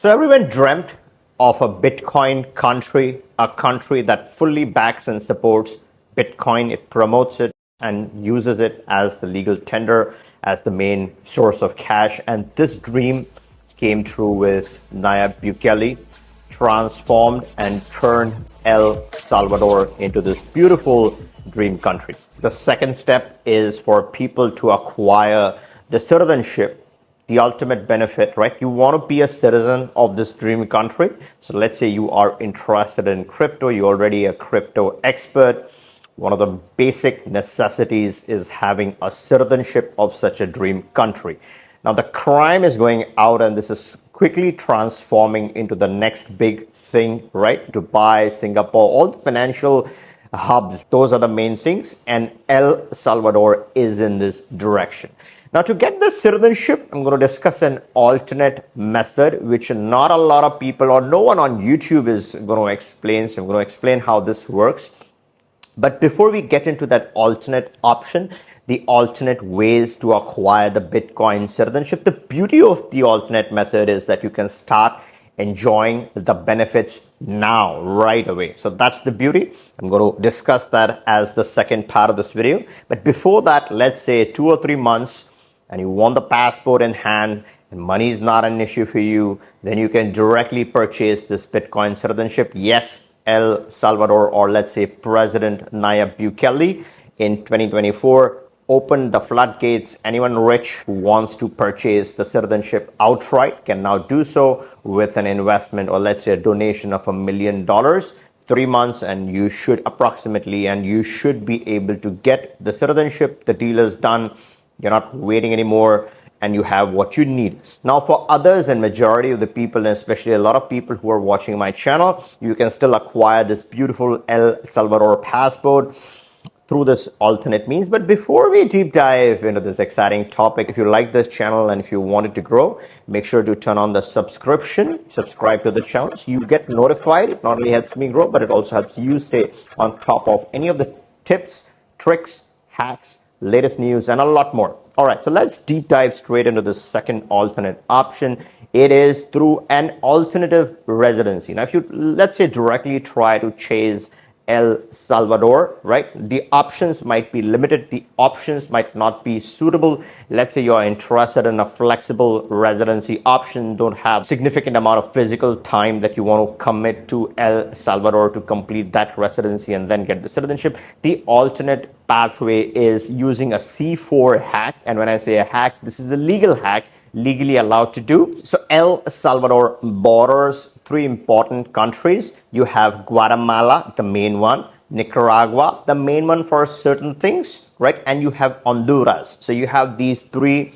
So everyone dreamt of a Bitcoin country, a country that fully backs and supports Bitcoin. It promotes it and uses it as the legal tender, as the main source of cash. And this dream came true with Nayib Bukele, transformed and turned El Salvador into this beautiful dream country. The second step is for people to acquire the citizenship, the ultimate benefit, right? You want to be a citizen of this dream country. So let's say you are interested in crypto, you're already a crypto expert. One of the basic necessities is having a citizenship of such a dream country. Now the crime is going out and this is quickly transforming into the next big thing, right? Dubai, Singapore, all the financial hubs, those are the main things, and El Salvador is in this direction. Now, to get this citizenship, I'm going to discuss an alternate method, which not a lot of people or no one on YouTube is going to explain. So I'm going to explain how this works. But before we get into that alternate option, the alternate ways to acquire the Bitcoin citizenship, the beauty of the alternate method is that you can start enjoying the benefits now, right away. So that's the beauty. I'm going to discuss that as the second part of this video. But before that, let's say 2 or 3 months, and you want the passport in hand and money is not an issue for you, then you can directly purchase this Bitcoin citizenship. Yes, El Salvador, or let's say President Nayib Bukele in 2024 opened the floodgates. Anyone rich who wants to purchase the citizenship outright can now do so with an investment, or let's say a donation of $1 million. 3 months and you should be able to get the citizenship. The deal is done. You're not waiting anymore and you have what you need. Now for others and majority of the people, and especially a lot of people who are watching my channel, you can still acquire this beautiful El Salvador passport through this alternate means. But before we deep dive into this exciting topic, if you like this channel and if you want it to grow, make sure to turn on the subscribe to the channel so you get notified. It not only helps me grow, but it also helps you stay on top of any of the tips, tricks, hacks, latest news, and a lot more. All right, so let's deep dive straight into the second alternate option. It is through an alternative residency. Now, if you, let's say, directly try to chase El Salvador, right? The options might be limited. The options might not be suitable. Let's say you're interested in a flexible residency option, don't have significant amount of physical time that you want to commit to El Salvador to complete that residency and then get the citizenship. The alternate pathway is using a C4 hack. And when I say a hack, this is a legal hack, legally allowed to do. So El Salvador borders 3 important countries. You have Guatemala, the main one, Nicaragua, the main one for certain things, right? And you have Honduras. So you have these 3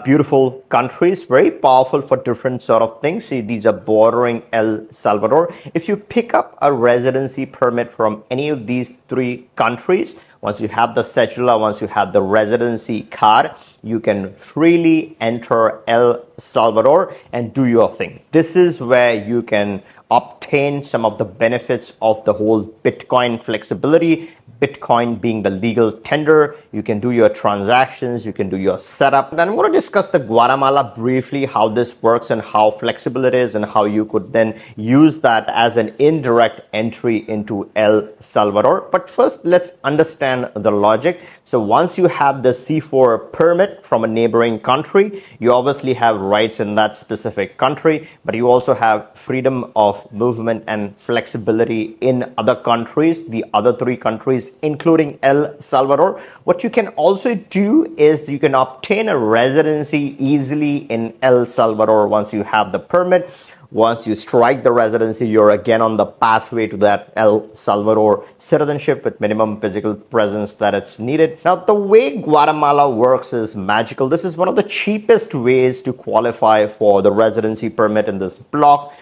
beautiful countries, very powerful for different sort of things. See, these are bordering El Salvador. If you pick up a residency permit from any of these 3 countries, once you have the cedula, once you have the residency card, you can freely enter El Salvador and do your thing. This is where you can obtain some of the benefits of the whole Bitcoin flexibility, Bitcoin being the legal tender. You can do your transactions, you can do your setup. And I'm going to discuss the Guatemala briefly, how this works and how flexible it is and how you could then use that as an indirect entry into El Salvador. But first, let's understand the logic. So once you have the C4 permit from a neighboring country, you obviously have rights in that specific country, but you also have freedom of movement and flexibility in other countries, the other 3 countries, including El Salvador. What you can also do is you can obtain a residency easily in El Salvador once you have the permit. Once you strike the residency, you're again on the pathway to that El Salvador citizenship with minimum physical presence that it's needed. Now, the way Guatemala works is magical. This is one of the cheapest ways to qualify for the residency permit in this block.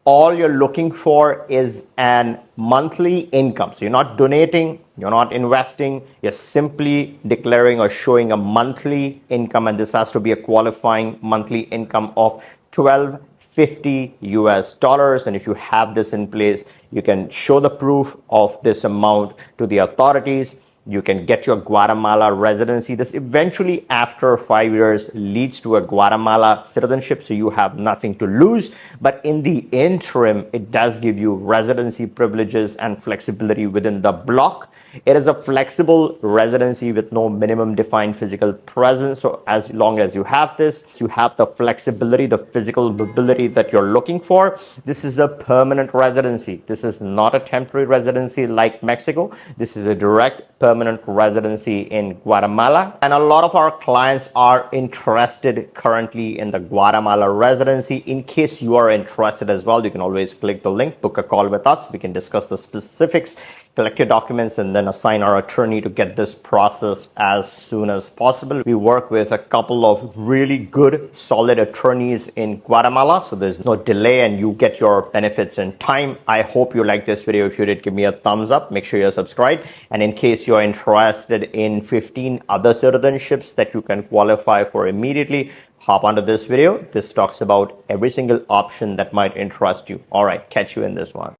All you're looking for is an monthly income. So you're not donating, you're not investing, you're simply declaring or showing a monthly income, and this has to be a qualifying monthly income of $12.50. And if you have this in place, you can show the proof of this amount to the authorities. you can get your Guatemala residency. This eventually, after 5 years, leads to a Guatemala citizenship, so you have nothing to lose. But in the interim, it does give you residency privileges and flexibility within the block. It is a flexible residency with no minimum defined physical presence. So as long as you have this, you have the flexibility, the physical mobility that you're looking for. This is a permanent residency. This is not a temporary residency like Mexico. This is a direct permanent residency in Guatemala. And a lot of our clients are interested currently in the Guatemala residency. In case you are interested as well, you can always click the link, book a call with us. We can discuss the specifics, collect your documents, and then assign our attorney to get this process as soon as possible. We work with a couple of really good, solid attorneys in Guatemala, so there's no delay and you get your benefits in time. I hope you like this video. If you did, give me a thumbs up. Make sure you're subscribed. And in case you're interested in 15 other citizenships that you can qualify for immediately, hop onto this video. This talks about every single option that might interest you. All right, catch you in this one.